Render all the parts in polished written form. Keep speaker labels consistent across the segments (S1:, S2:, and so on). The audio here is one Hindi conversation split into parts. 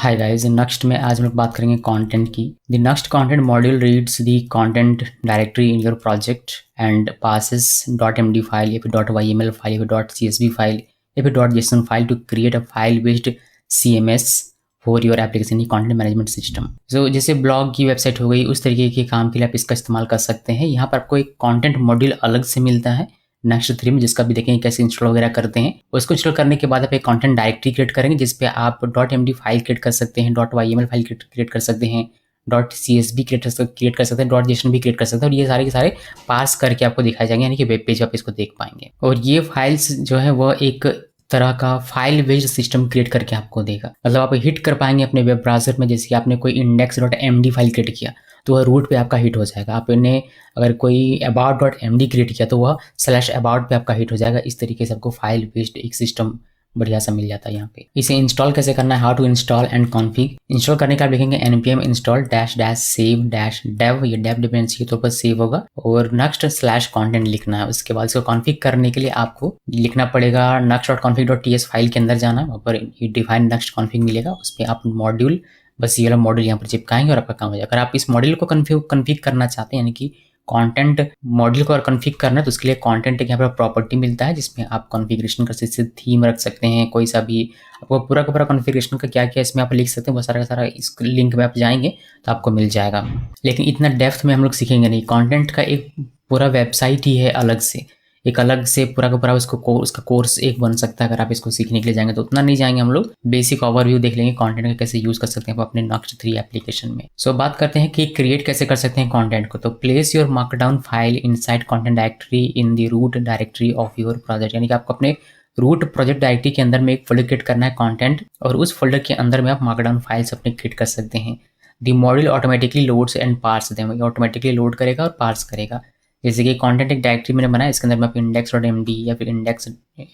S1: हाय गाइस, नेक्स्ट में आज हम लोग बात करेंगे कंटेंट की। The next content module reads the content directory in your project and passes .md file या फिर .yml फाइल या फिर .csv फाइल या फिर .json file to create a file based CMS for your application की कंटेंट मैनेजमेंट सिस्टम। सो जैसे ब्लॉग की वेबसाइट हो गई, उस तरीके के काम के लिए आप इसका इस्तेमाल कर सकते हैं। यहाँ पर आपको एक कंटेंट मॉड्यूल अलग से मिलता है नेक्स्ट 3 में, जिसका भी देखेंगे कैसे इंस्टॉल वगैरह करते हैं। उसको इंस्टॉल करने के बाद आप एक कंटेंट डायरेक्टरी क्रिएट करेंगे जिसपे आप .md फाइल क्रिएट कर सकते हैं, .yml फाइल क्रिएट कर सकते हैं, .csv क्रिएट कर सकते हैं, .json भी क्रिएट कर सकते हैं। और ये सारे के सारे पार्स करके आपको दिखाए जाएंगे, यानी कि वेब पेज पर आप इसको देख पाएंगे। और ये फाइल्स जो है वह एक तरह का फाइल बेस्ड सिस्टम क्रिएट करके आपको देगा। मतलब आप हिट कर पाएंगे अपने वेब ब्राउजर में। जैसे कि आपने कोई index.md फाइल क्रिएट किया तो वह रूट पे आपका हिट हो जाएगा। आपने अगर कोई about.md क्रिएट किया तो वह /about पे आपका हिट हो जाएगा। इस तरीके से आपको फाइल बेस्ड एक सिस्टम बढ़िया सा मिल जाता है यहाँ पे। इसे इंस्टॉल कैसे करना है, how to install and config. Install करने का आप लिखेंगे npm install -save-dev। ये dev डिपेंडेंसी के तौर पर सेव होगा और next /content लिखना है। उसके बाद इसको कॉन्फिग करने के लिए आपको लिखना पड़ेगा next.config.ts फाइल के अंदर जाना है। वहाँ पर डिफाइन नेक्स्ट कॉन्फिग मिलेगा, उस पर आप मॉड्यूल, बस ये वाला मॉड्यूल यहाँ पर चिपकाएंगे और आपका काम हो जाएगा। अगर आप इस मॉड्यूल को कन्फिग करना चाहते हैं, यानी कि कंटेंट मॉड्यूल को अगर कन्फिग करना है, तो उसके लिए कंटेंट एक यहाँ पर प्रॉपर्टी मिलता है जिसमें आप कॉन्फ़िगरेशन कर सकते हैं, थीम रख सकते हैं, कोई सा भी आपको पूरा का पूरा कॉन्फ़िगरेशन का क्या क्या इसमें आप लिख सकते हैं, वो सारा का सारा इस लिंक में आप जाएंगे तो आपको मिल जाएगा। लेकिन इतना डेप्थ में हम लोग सीखेंगे नहीं। कंटेंट का एक पूरा वेबसाइट ही है अलग से, एक अलग से पूरा का पूरा उसका कोर्स एक बन सकता है। अगर आप इसको सीखने के लिए जाएंगे तो उतना नहीं जाएंगे हम लोग, बेसिक ओवरव्यू देख लेंगे कंटेंट का कैसे यूज कर सकते हैं आप अपने नेक्स्ट 3 एप्लीकेशन में। सो बात करते हैं कि क्रिएट कैसे कर सकते हैं कंटेंट को। तो place your markdown file inside content directory in the root directory of your project. यानी कि आपको अपने रूट प्रोजेक्ट डायरेक्टरी के अंदर में एक फोल्डर क्रिएट करना है कंटेंट, और उस फोल्डर के अंदर में आप मार्कडाउन फाइल्स अपने क्रिएट कर सकते हैं। The module automatically loads and parse them. Automatically load करेगा और पार्स करेगा। जैसे कि कंटेंट एक डायरेक्टरी मैंने बनाया, इसके अंदर मैं index.md या फिर index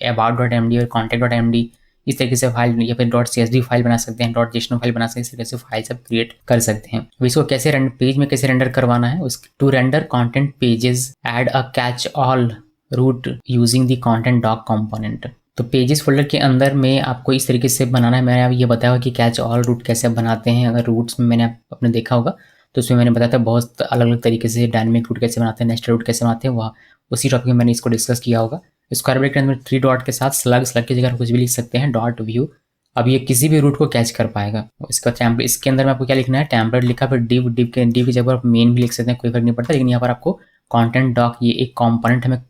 S1: about.md और contact.md इस तरीके से फाइल या फिर .csv फाइल बना सकते हैं, .json फाइल बना सकते हैं। इस तरीके से फाइल सब क्रिएट कर सकते हैं। अब इसको कैसे पेज में कैसे रेंडर करवाना है, उस to render content pages add a catch all route using the content doc component. तो पेजेस फोल्डर के अंदर में आपको इस तरीके से बनाना है। मैंने अब ये बताया कि कैच ऑल रूट कैसे बनाते हैं। अगर रूट्स में मैंने आपने देखा होगा तो उसमें मैंने बताया था बहुत अलग अलग तरीके से डायनेमिक रूट कैसे बनाते हैं, नेस्टेड रूट कैसे बनाते हैं, वह उसी टॉपिक में मैंने इसको डिस्कस किया होगा। स्क्वायर ब्रैकेट के अंदर 3 डॉट के साथ स्लग की जगह कुछ भी लिख सकते हैं .व्यू। अब ये किसी भी रूट को कैच कर पाएगा। इसका टेम्पलेट, इसके अंदर में आपको क्या लिखना है, टेम्पलेट लिखा, फिर डिव की जगह आप मेन भी लिख सकते हैं, कोई फर्क नहीं पड़ता। लेकिन यहाँ पर आपको कंटेंट डॉक, ये एक कॉम्पोनेंट हमें,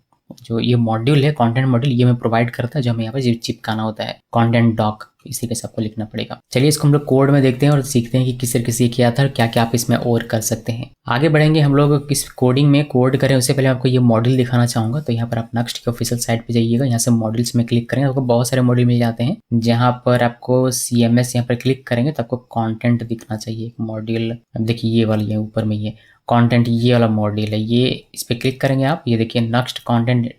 S1: जो ये मॉड्यूल है कंटेंट मॉड्यूल, ये हमें प्रोवाइड करता है, जो हमें यहाँ पर चिपकाना होता है कंटेंट डॉक। इसी के सबको लिखना पड़ेगा। चलिए इसको हम लोग कोड में देखते हैं और सीखते हैं कि किस तरीके से किया था और क्या क्या आप इसमें और कर सकते हैं। आगे बढ़ेंगे हम लोग किस कोडिंग में कोड करें, उससे पहले आपको ये मॉड्यूल दिखाना चाहूंगा। तो यहाँ पर आप नेक्स्ट की ऑफिशियल साइट पे जाइएगा, यहाँ से मॉड्यूल्स में क्लिक करेंगे, आपको बहुत सारे मॉड्यूल मिल जाते हैं। जहाँ पर आपको CMS यहाँ पर क्लिक करेंगे तो आपको कॉन्टेंट दिखना चाहिए एक मॉड्यूल। अब देखिए ये वाली है ऊपर में, ये कंटेंट, ये वाला मॉड्यूल है, ये इस पर क्लिक करेंगे आप। ये देखिए next content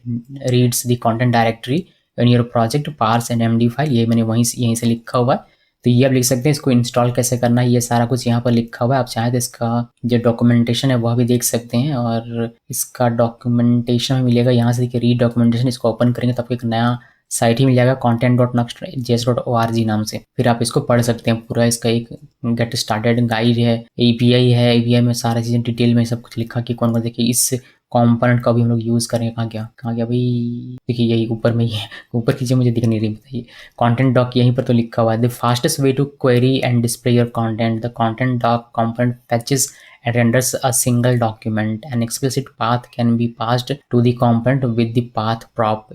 S1: reads the content directory in your project parse and MD file, ये मैंने यहीं से लिखा हुआ है। तो ये आप लिख सकते हैं। इसको इंस्टॉल कैसे करना है, ये सारा कुछ यहाँ पर लिखा हुआ है। आप चाहें तो इसका जो डॉक्यूमेंटेशन है वह भी देख सकते हैं, और इसका डॉक्यूमेंटेशन मिलेगा यहाँ से। देखिए रीड डॉक्यूमेंटेशन, इसको ओपन करेंगे तो आपको एक नया साइट ही मिल जाएगा content.next.js.org नाम से। फिर आप इसको पढ़ सकते हैं पूरा। इसका एक गेट स्टार्टेड गाइड है, API में सारी चीज़ें डिटेल में सब कुछ लिखा कि कौन कौन। देखिए इस कंपोनेंट का भी हम लोग यूज़ करेंगे। कहाँ गया भाई, देखिए यही ऊपर में ही है। ऊपर की चीज़ मुझे दिख नहीं रही, बताइए। कंटेंट डॉक यहीं पर तो लिखा हुआ है, the fastest way to query and display your content. The content doc component fetches and renders a single document. An explicit path can be passed to the component with the path prop.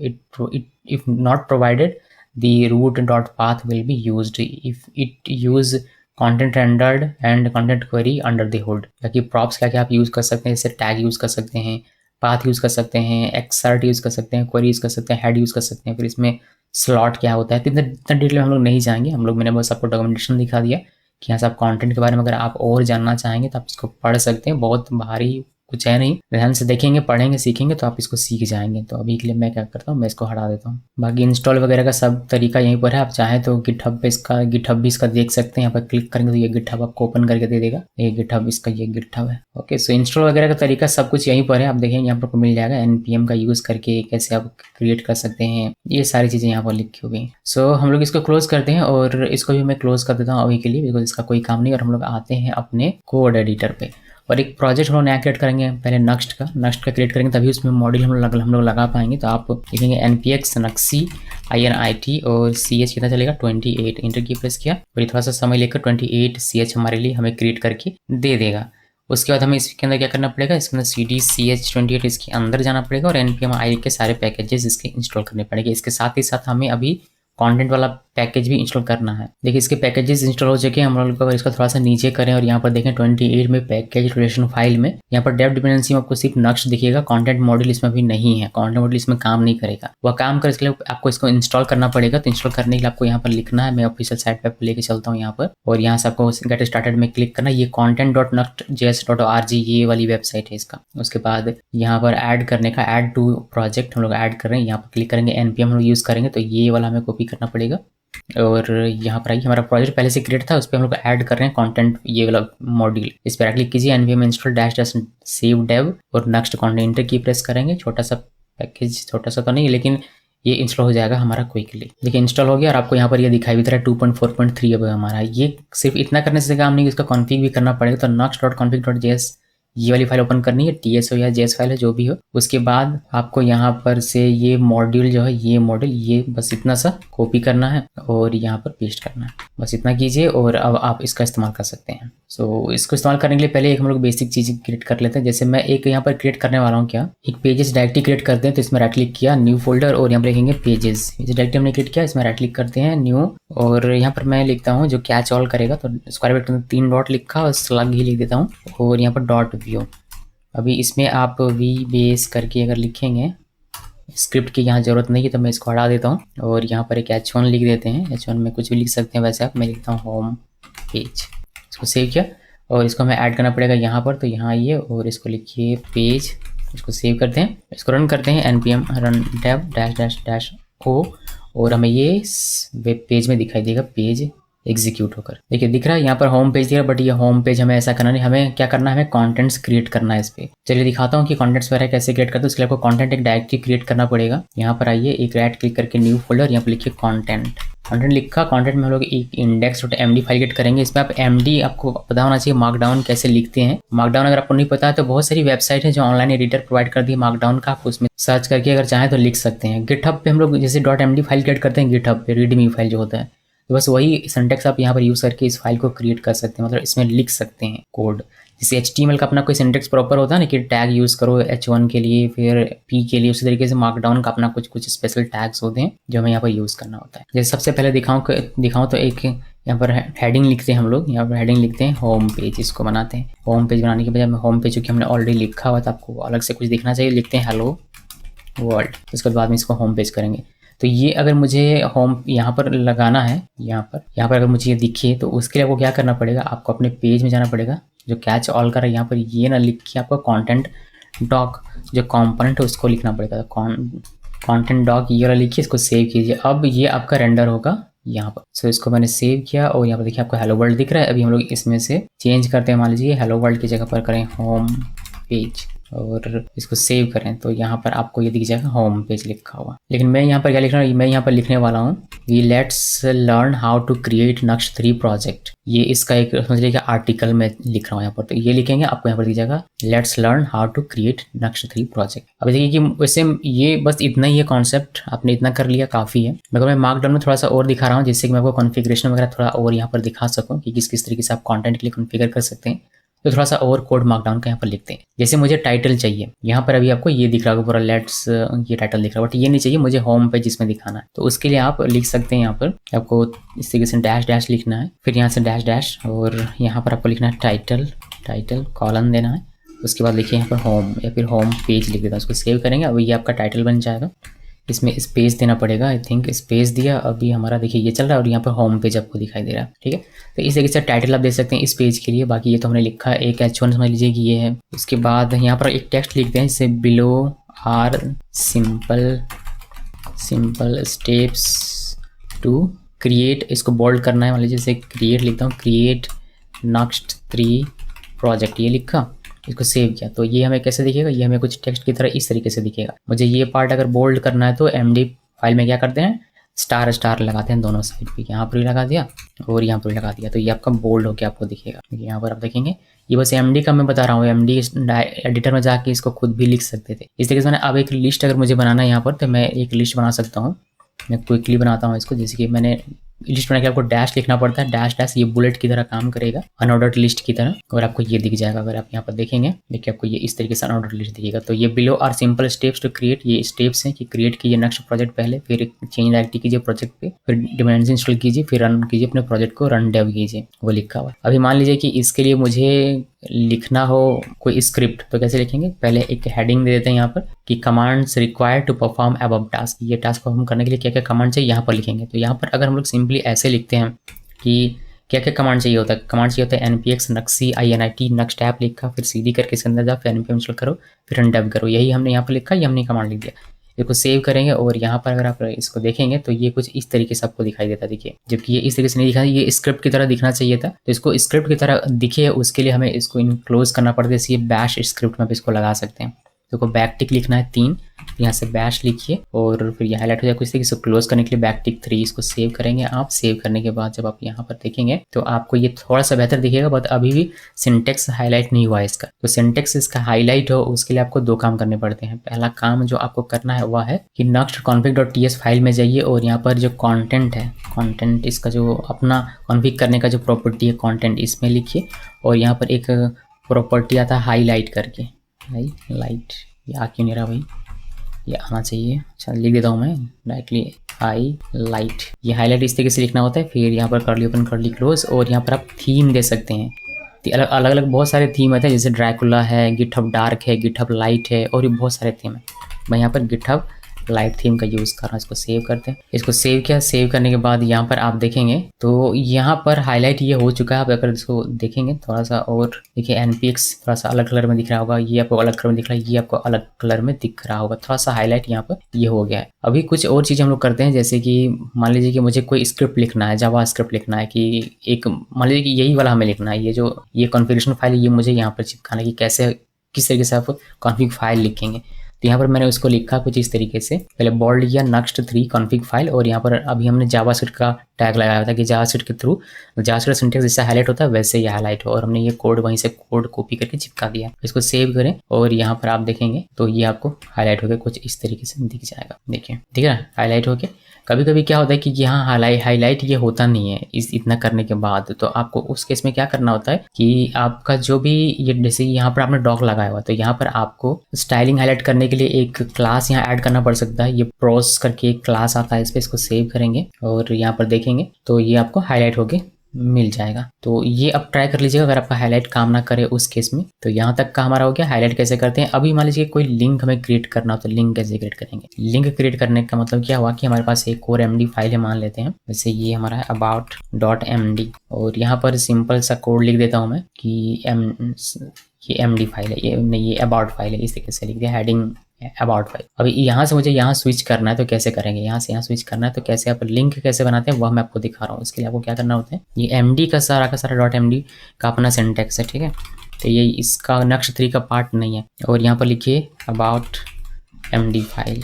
S1: If not provided, the root.path will be used. If it use content rendered and content query under the hood. ताकि props क्या क्या आप यूज़ कर सकते हैं, जैसे tag यूज़ कर सकते हैं, path यूज़ कर सकते हैं, exert यूज़ कर सकते हैं, query यूज़ कर सकते हैं, head यूज़ कर सकते हैं। फिर इसमें slot क्या होता है, तो इतना डिटेल में हम लोग नहीं जाएंगे। मैंने बस आपको डॉक्यूमेंटेशन दिखा दिया कि यहाँ से आप कंटेंट के बारे में अगर आप और जानना चाहेंगे तो आप इसको पढ़ सकते हैं। बहुत भारी कुछ है नहीं, ध्यान से देखेंगे, पढ़ेंगे, सीखेंगे तो आप इसको सीख जाएंगे। तो अभी के लिए मैं क्या करता हूँ, मैं इसको हटा देता हूँ। बाकी इंस्टॉल वगैरह का सब तरीका यहीं पर है। आप चाहें तो गिटहब पे इसका गिटहब भी इसका देख सकते हैं। यहाँ पर क्लिक करेंगे तो ये गिटहब आपको ओपन करके दे देगा। ये गिटहब इसका ये गिटहब है। ओके, सो इंस्टॉल वगैरह का तरीका सब कुछ यहीं पर है। आप देखेंगे यहाँ पर आपको मिल जाएगा npm का यूज़ करके कैसे आप क्रिएट कर सकते हैं, ये सारी चीज़ें यहाँ पर लिखी हुई हैं। सो हम लोग इसको क्लोज करते हैं और इसको भी मैं क्लोज कर देता हूँ अभी के लिए, बिकॉज इसका कोई काम नहीं। और हम लोग आते हैं अपने कोड एडिटर पे और एक प्रोजेक्ट हम लोग नया क्रिएट करेंगे। पहले नक्स्ट का क्रिएट करेंगे, तभी उसमें मॉड्यूल हम लोग लगा पाएंगे। तो आप लिखेंगे npx नक्सी init और ch कितना चलेगा 28, इंटर की प्रेस किया और ये थोड़ा सा समय लेकर 28 ch हमारे लिए हमें क्रिएट करके दे देगा। उसके बाद हमें इसके अंदर क्या करना पड़ेगा, इसके अंदर cd ch28 इसके अंदर जाना पड़ेगा और npm i के सारे पैकेजेस इसके इंस्टॉल करने पड़ेंगे। इसके साथ ही साथ हमें अभी कंटेंट वाला पैकेज भी इंस्टॉल करना है। देखिए इसके पैकेजेस इंस्टॉल हो चुके हैं। हम लोग अगर इसका थोड़ा सा नीचे करें और यहाँ पर देखें 28 में पैकेज रिलेशन फाइल में यहाँ पर डेव डिपेंडेंसी में आपको सिर्फ नक्श दिखेगा, कंटेंट मॉड्यूल इसमें भी नहीं है। कंटेंट मॉड्यूल इसमें काम नहीं करेगा। वह काम कर इसके लिए आपको इसको इंस्टॉल करना पड़ेगा। तो इंस्टॉल करने के लिए आपको यहाँ पर लिखना है, मैं ऑफिशियल साइट पर लेके चलता हूँ यहाँ पर, और यहाँ से आपको गेट स्टार्टेड में क्लिक करना है। ये content.nuxt.js.org ये वाली वेबसाइट है इसका। उसके बाद यहाँ पर ऐड करने का ऐड टू प्रोजेक्ट हम लोग ऐड कर रहे हैं, यहाँ पर क्लिक करेंगे, npm हम लोग यूज़ करेंगे तो ये वाला हमें कॉपी करना पड़ेगा। और यहाँ पर आइए, हमारा प्रोजेक्ट पहले से क्रिएट था, उस पर हम लोग ऐड कर रहे हैं कंटेंट ये वाला मॉड्यूल। इस पर क्लिक कीजिए, npm install dash save dev और next content enter key press करेंगे। छोटा सा पैकेज, छोटा सा तो नहीं लेकिन ये इंस्टॉल हो जाएगा हमारा क्विकली। देखिए इंस्टॉल हो गया और आपको यहाँ पर ये दिखाई भी दे रहा है 2.4.3 अब हमारा। ये सिर्फ इतना करने से काम नहीं, इसका कॉन्फ़िग भी करना पड़ेगा। तो nuxt.config.js ये वाली फाइल ओपन करनी है, TSO या JS फाइल है जो भी हो। उसके बाद आपको यहाँ पर से ये मॉड्यूल जो है, ये मॉड्यूल ये बस इतना सा कॉपी करना है और यहाँ पर पेस्ट करना है। बस इतना कीजिए और अब आप इसका इस्तेमाल कर सकते हैं। सो इसको इस्तेमाल करने के लिए पहले एक हम लोग बेसिक चीज़ क्रिएट कर लेते हैं। जैसे मैं एक यहाँ पर क्रिएट करने वाला हूँ, क्या एक पेजेस डायरेक्टली क्रिएट करते हैं। तो इसमें राइट क्लिक किया, न्यू फोल्डर, और यहाँ पर लिखेंगे पेजेस। डायरेक्टली हमने क्रिएट किया, इसमें राइट क्लिक करते हैं, न्यू, और यहाँ पर मैं लिखता हूँ जो कैच ऑल करेगा। तो स्क्वायर ब्रैकेट में 3 डॉट लिखा और स्लग ही लिख देता हूँ और यहाँ पर डॉट व्यू। अभी इसमें आप वी बेस करके अगर लिखेंगे, स्क्रिप्ट की यहाँ ज़रूरत नहीं है तो मैं इसको हटा देता हूँ और यहाँ पर एक h1 लिख देते हैं। h1 में कुछ भी लिख सकते हैं वैसे आप, मैं लिखता हूँ होम पेज। इसको सेव किया और इसको हमें ऐड करना पड़ेगा यहाँ पर। तो यहाँ आइए और इसको लिखिए पेज, इसको सेव करते हैं, इसको रन करते हैं, npm run dev dash O, और हमें ये वेब पेज में दिखाई देगा, पेज एग्जीक्यूट होकर। देखिए दिख रहा है यहाँ पर होम पेज दिख रहा है, बट ये होम पेज हमें ऐसा करना नहीं। हमें क्या करना है, हमें कंटेंट्स क्रिएट करना है इस पे। चलिए दिखाता हूँ कि कंटेंट्स वगैरह कैसे क्रिएट करते हैं। उसके लिए आपको कंटेंट एक डायरेक्टली क्रिएट करना पड़ेगा। यहाँ पर आइए, एक राइट क्लिक करके न्यू फोल्डर, यहाँ पर लिखिए कंटेंट लिखा। कंटेंट में हम लोग एक index.md फाइल क्रिएट करेंगे। इसमें आप md आपको पता होना चाहिए मार्कडाउन कैसे लिखते हैं। मार्कडाउन अगर आपको नहीं पता है तो बहुत सारी वेबसाइट है जो ऑनलाइन एडिटर प्रोवाइड कर दी है मार्कडाउन का, आप उसमें सर्च करके अगर चाहें तो लिख सकते हैं। गिटहब पे हम लोग जैसे .md फाइल क्रिएट करते हैं, गिटहब पे रीडमी फाइल जो होता है, तो बस वही सिंटैक्स आप यहाँ पर यूज़ करके इस फाइल को क्रिएट कर सकते हैं, मतलब इसमें लिख सकते हैं कोड। जैसे HTML का अपना कोई सिंटैक्स प्रॉपर होता है ना कि टैग यूज़ करो H1 के लिए, फिर P के लिए, उसी तरीके से मार्कडाउन का अपना कुछ स्पेशल टैग्स होते हैं जो हमें यहाँ पर यूज़ करना होता है। जैसे सबसे पहले दिखाऊँ तो एक यहाँ पर हेडिंग लिखते हैं हम लोग। यहाँ पर हेडिंग लिखते हैं होम पेज, इसको बनाते हैं। होम पेज बनाने के बजाय होम पेज क्योंकि हमने ऑलरेडी लिखा हुआ था, आपको अलग से कुछ दिखना चाहिए, लिखते हैं हेलो वर्ल्ड। उसके बाद में इसको होम पेज करेंगे। तो ये अगर मुझे होम यहाँ पर लगाना है, यहाँ पर अगर मुझे ये दिखे तो उसके लिए आपको क्या करना पड़ेगा, आपको अपने पेज में जाना पड़ेगा, जो कैच ऑल कर रहा है यहाँ पर ये ना लिख के आपको कंटेंट डॉक जो कंपोनेंट है उसको लिखना पड़ेगा। कंटेंट डॉक ये वाला लिखिए, इसको सेव कीजिए। अब ये आपका रेंडर होगा यहाँ पर। सो इसको मैंने सेव किया और यहाँ पर देखिए आपको हेलो वर्ल्ड दिख रहा है। अभी हम लोग इसमें से चेंज करते हैं, मान लीजिए हेलो वर्ल्ड की जगह पर करें होम पेज और इसको सेव करें तो यहाँ पर आपको ये दिख जाएगा होम पेज लिखा हुआ। लेकिन मैं यहाँ पर क्या लिख रहा हूँ, मैं यहाँ पर लिखने वाला हूँ we let's learn how to create Nuxt 3 project. ये इसका एक समझ लीजिए आर्टिकल में लिख रहा हूँ यहाँ पर, तो ये लिखेंगे, आपको यहाँ पर दिख जाएगा let's learn how to create Nuxt 3 project. अब देखिए कि वैसे ये बस इतना ही है कॉन्सेप्ट, आपने इतना कर लिया काफ़ी है। मगर मैं मार्कडाउन में थोड़ा सा और दिखा रहा हूँ जिससे कि मैं आपको कॉन्फ़िगरेशन वगैरह थोड़ा और यहाँ पर दिखा सकूँ कि किस तरीके से आप कॉन्टेंट के लिए कॉन्फ़िगर कर सकते हैं। तो थोड़ा सा और कोड मार्कडाउन का यहाँ पर लिखते हैं। जैसे मुझे टाइटल चाहिए, यहाँ पर अभी आपको ये दिख रहा होगा पूरा लेट्स ये टाइटल दिख रहा है, बट ये नहीं चाहिए मुझे होम पेज इसमें दिखाना है। तो उसके लिए आप लिख सकते हैं, यहाँ पर आपको इस तरीके से डैश लिखना है, फिर यहाँ से डैश और यहाँ पर आपको लिखना है टाइटल कॉलन देना है। उसके बाद लिखिए यहाँ पर होम या फिर होम पेज लिख देता हूँ, उसको सेव करेंगे। अब ये आपका टाइटल बन जाएगा। इसमें स्पेस देना पड़ेगा। आई थिंक स्पेस दिया, अभी हमारा देखिए ये चल रहा है और यहाँ पर होम पेज आपको दिखाई दे रहा है। ठीक है, तो इस तरीके से टाइटल आप दे सकते हैं इस पेज के लिए। बाकी ये तो हमने लिखा है, एक H1 समझ लीजिए कि ये है। उसके बाद यहाँ पर एक टेक्स्ट लिखते हैं, जैसे below are simple steps to create, इसको बोल्ड करना है। मान लीजिए जैसे क्रिएट लिखता हूँ, क्रिएट नेक्स्ट 3 प्रोजेक्ट, ये लिखा, इसको सेव किया। तो ये हमें कैसे दिखेगा, ये हमें कुछ टेक्स्ट की तरह इस तरीके से दिखेगा। मुझे ये पार्ट अगर बोल्ड करना है तो MD फाइल में क्या करते हैं, स्टार स्टार लगाते हैं दोनों साइड पे, यहाँ पर भी लगा दिया और यहाँ पर भी लगा दिया, तो ये आपका बोल्ड होकर आपको दिखेगा। यहाँ पर आप देखेंगे, ये बस MD का मैं बता रहा हूँ, MD एडिटर में जाके इसको खुद भी लिख सकते थे। इस तरीके से मैंने अब एक लिस्ट अगर मुझे बनाना है यहाँ पर, तो मैं एक लिस्ट बना सकता हूँ। मैं क्विकली बनाता हूँ इसको, जैसे कि मैंने लिस्ट बना के आपको डैश लिखना पड़ता है, डैश ये बुलेट की तरह काम करेगा, अनऑर्डर्ड लिस्ट की तरह, और आपको ये दिख जाएगा। अगर आप यहाँ पर देखेंगे, देखिए आपको ये इस तरीके से अनऑर्डर्ड लिस्ट दिखेगा। तो ये below are simple steps to create, ये स्टेप्स हैं कि क्रिएट कीजिए नेक्स्ट प्रोजेक्ट पहले, फिर चेंज डायरेक्टली कीजिए प्रोजेक्ट पे, फिर डिपेंडेंसी इंस्टॉल कीजिए, फिर रन कीजिए अपने प्रोजेक्ट को, रन डेव कीजिए, वो लिखा हुआ। अभी मान लीजिए कि इसके लिए मुझे लिखना हो कोई स्क्रिप्ट, तो कैसे लिखेंगे, पहले एक हेडिंग दे देते हैं यहाँ पर कि commands required to perform above task, ये टास्क परफॉर्म करने के लिए क्या क्या कमांड चाहिए यहाँ पर लिखेंगे। तो यहाँ पर अगर हम लोग सिंपली ऐसे लिखते हैं कि क्या क्या कमांड चाहिए होता है, कमांड चाहिए होता है npx nuxi init next app लिखा, फिर cd करके इसके अंदर जाओ, फिर npm इंस्टॉल करो, फिर run dev करो, यही हमने यहाँ पर लिखा, ये हमने कमांड लिख दिया। इसको सेव करेंगे और यहाँ पर अगर आप इसको देखेंगे तो ये कुछ इस तरीके से आपको दिखाई देता है। देखिए, जबकि ये इस तरीके से नहीं दिखा, ये स्क्रिप्ट की तरह दिखना चाहिए था, तो इसको स्क्रिप्ट की तरह दिखे उसके लिए हमें इसको इनक्लोज करना पड़ता है। इसलिए बैश स्क्रिप्ट में आप इसको लगा सकते हैं। तो बैक टिक लिखना है 3, यहाँ से बैश लिखिए और फिर ये हाईलाइट हो जाएगा। कुछ तरीके से क्लोज करने के लिए बैक टिक 3, इसको सेव करेंगे आप। सेव करने के बाद जब आप यहाँ पर देखेंगे तो आपको ये थोड़ा सा बेहतर दिखेगा, बट अभी भी सिंटेक्स हाईलाइट नहीं हुआ है इसका। तो सिंटेक्स इसका हाईलाइट हो उसके लिए आपको 2 काम करने पड़ते हैं। पहला काम जो आपको करना है वह है कि next config.ts फाइल में जाइए और यहाँ पर जो कंटेंट है, कंटेंट इसका जो अपना कॉन्फ़िग करने का जो प्रॉपर्टी है कंटेंट, इसमें लिखिए। और यहाँ पर एक प्रॉपर्टी आता है हाईलाइट करके, हाईलाइट, ये आ क्यों नहीं रहा भाई, ये आना चाहिए। अच्छा, लिख देता हूँ मैं डायरेक्टली हाईलाइट। ये हाईलाइट इस तरीके से लिखना होता है। फिर यहाँ पर कर्ली ओपन कर्ली क्लोज, और यहाँ पर आप थीम दे सकते हैं। अलग अलग बहुत सारे थीम होते हैं, जैसे ड्रैकुला है, गिटहब डार्क है, गिटहब लाइट है, और भी बहुत सारे थीम है। मैं यहाँ पर गिटहब लाइट थीम का यूज़ कर रहा हूँ। इसको सेव करते हैं। इसको सेव किया, सेव करने के बाद यहाँ पर आप देखेंगे तो यहाँ पर हाईलाइट ये हो चुका है। आप अगर इसको देखेंगे थोड़ा सा और देखिए, npx थोड़ा सा अलग कलर में दिख रहा होगा, ये आपको अलग कलर में दिख रहा है, ये आपको अलग कलर में दिख रहा होगा। थोड़ा सा हाईलाइट यहाँ पर ये हो गया है। अभी कुछ और चीज़ें हम लोग करते हैं, जैसे कि मान लीजिए कि मुझे कोई स्क्रिप्ट लिखना है, जावा स्क्रिप्ट लिखना है, कि एक मान लीजिए कि यही वाला हमें लिखना है, ये कॉन्फ़िगरेशन फाइल ये मुझे यहाँ पर चिपकाना है कि कैसे किस तरीके से आप कॉन्फ़िग फाइल लिखेंगे। तो यहाँ पर मैंने उसको लिखा कुछ इस तरीके से, पहले बोल्ड किया next 3 कॉन्फ़िग फाइल, और यहाँ पर अभी हमने जावास्क्रिप्ट का टैग लगाया था कि जावास्क्रिप्ट के थ्रू जावास्क्रिप्ट सिंटेक्स जैसे हाईलाइट होता है वैसे ही हाईलाइट हो, और हमने ये कोड वहीं से कोड कॉपी करके चिपका दिया। इसको सेव करें और यहाँ पर आप देखेंगे तो ये आपको हाईलाइट होकर कुछ इस तरीके से दिख जाएगा। देखिए, ठीक है, हाईलाइट होके। कभी कभी क्या होता है कि यहाँ हाईलाइट ये होता नहीं है इतना करने के बाद, तो आपको उस केस में क्या करना होता है कि आपका जो भी ये, जैसे यहाँ पर आपने डॉक लगाया हुआ, तो यहाँ पर आपको स्टाइलिंग हाईलाइट करने के लिए एक क्लास यहाँ ऐड करना पड़ सकता है। ये प्रोस करके एक क्लास आता है, इस पर इसको सेव करेंगे और यहाँ पर देखेंगे तो ये आपको हाईलाइट होके मिल जाएगा। तो ये अब ट्राई कर लीजिएगा अगर आपका हाईलाइट काम ना करे उस केस में। तो यहाँ तक का हमारा हो गया। हाईलाइट कैसे करते हैं, अभी मान लीजिए कोई लिंक हमें क्रिएट करना हो तो लिंक कैसे क्रिएट करेंगे। लिंक क्रिएट करने का मतलब क्या हुआ कि हमारे पास एक और MD फाइल है, मान लेते हैं जैसे ये हमारा है about.md, और यहाँ पर सिंपल सा कोड लिख देता हूँ मैं कि ये MD फाइल है, ये नहीं, ये अबाउट फाइल है, इस तरीके से लिख दिया हेडिंग अबाउट फाइल। अभी यहाँ से मुझे यहाँ स्विच करना है तो कैसे करेंगे, यहाँ से यहाँ स्विच करना है तो कैसे, आप लिंक कैसे बनाते हैं वह मैं आपको दिखा रहा हूँ। इसके लिए आपको क्या करना होता है, ये MD का सारा .md का अपना सिंटेक्स है, ठीक है। तो ये इसका next 3 का पार्ट नहीं है, और यहाँ पर लिखिए about.md फाइल,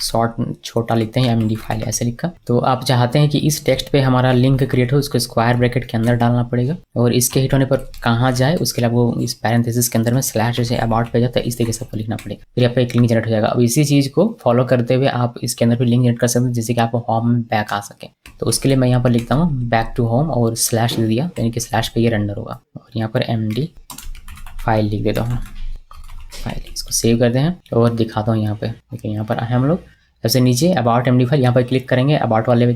S1: शॉर्ट छोटा लिखते हैं MD फाइल, ऐसे लिखा। तो आप चाहते हैं कि इस टेक्स्ट पे हमारा लिंक क्रिएट हो, उसको स्क्वायर ब्रैकेट के अंदर डालना पड़ेगा, और इसके हिट होने पर कहाँ जाए उसके लिए आपको इस पैरेंथेसिस के अंदर में स्लैश जैसे अबाउट पे जाता है इस तरीके से आपको लिखना पड़ेगा, फिर आपका एक लिंक जनरेट हो जाएगा। अब इसी चीज़ को फॉलो करते हुए आप इसके अंदर भी लिंक जनरेट कर सकते हैं, जिससे कि आप होम में बैक आ सके। तो उसके लिए मैं यहाँ पर लिखता हूँ बैक टू होम और स्लैश दे दिया, यानी कि स्लैश पे ये रेंडर होगा, और यहाँ पर MD फाइल लिख देता हूँ फाइल। इसको सेव करते हैं और दिखाता हूँ यहाँ पे। देखिए, यहाँ पर आए हम लोग, सबसे नीचे अबाउट MD फाइल, यहाँ पर क्लिक करेंगे, अबाउट वाले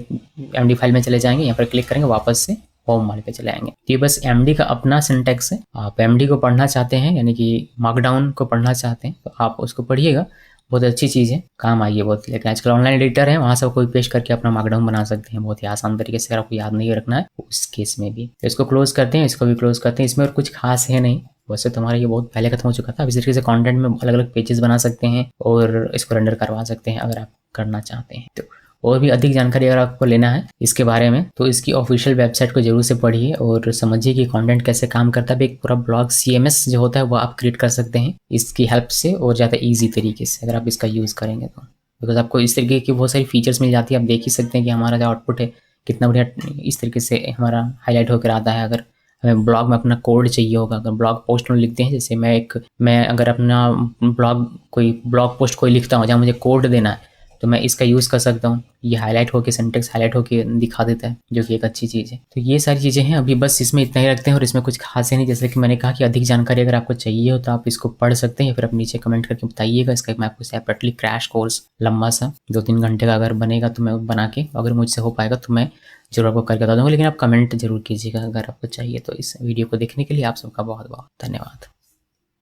S1: MD फाइल में चले जाएंगे, यहाँ पर क्लिक करेंगे, वापस से होम वाले पे चले आएंगे। तो ये बस MD का अपना सिंटेक्स है। आप MD को पढ़ना चाहते हैं, यानी कि मार्कडाउन को पढ़ना चाहते हैं तो आप उसको पढ़िएगा, बहुत अच्छी चीज़ है, काम आई है बहुत। लेकिन आजकल ऑनलाइन एडिटर है, वहाँ से कोई पेस्ट करके अपना मार्कडाउन बना सकते हैं बहुत ही आसान तरीके से, अगर आपको याद नहीं रखना है उस केस में भी। तो इसको क्लोज करते हैं, इसको भी क्लोज करते हैं। इसमें और कुछ खास है नहीं, वैसे तो हमारा ये बहुत पहले खत्म हो चुका था। इस तरीके से कंटेंट में अलग अलग पेजेस बना सकते हैं और इसको रेंडर करवा सकते हैं अगर आप करना चाहते हैं तो। और भी अधिक जानकारी अगर आपको लेना है इसके बारे में तो इसकी ऑफिशियल वेबसाइट को जरूर से पढ़िए और समझिए कि कंटेंट कैसे काम करता है। एक पूरा ब्लॉग CMS जो होता है वो आप क्रिएट कर सकते हैं इसकी हेल्प से, और ज़्यादा ईजी तरीके से अगर आप इसका यूज़ करेंगे तो। बिकॉज आपको इस तरीके की बहुत सारी फीचर्स मिल जाती है। आप देख ही सकते हैं कि हमारा जो आउटपुट है कितना बढ़िया इस तरीके से हमारा हाईलाइट होकर आता है। अगर हमें ब्लॉग में अपना कोड चाहिए होगा, अगर ब्लॉग पोस्ट में लिखते हैं, जैसे मैं अगर अपना ब्लॉग पोस्ट कोई लिखता हूँ जहाँ मुझे कोड देना है तो मैं इसका यूज़ कर सकता हूँ। ये हाईलाइट होकर, सिंटेक्स हाईलाइट होकर दिखा देता है, जो कि एक अच्छी चीज़ है। तो ये सारी चीज़ें हैं, अभी बस इसमें इतना ही रखते हैं और इसमें कुछ खास है नहीं। जैसे कि मैंने कहा कि अधिक जानकारी अगर आपको चाहिए हो तो आप इसको पढ़ सकते हैं या फिर आप नीचे कमेंट करके बताइएगा। इसका मैं आपको सेपरेटली क्रैश कोर्स लंबा सा 2-3 घंटे का अगर बनेगा तो मैं बना के, अगर मुझसे हो पाएगा तो मैं जरूर आपको करके बता दूँगा। लेकिन आप कमेंट जरूर कीजिएगा अगर आपको चाहिए। तो इस वीडियो को देखने के लिए आप सबका बहुत बहुत धन्यवाद।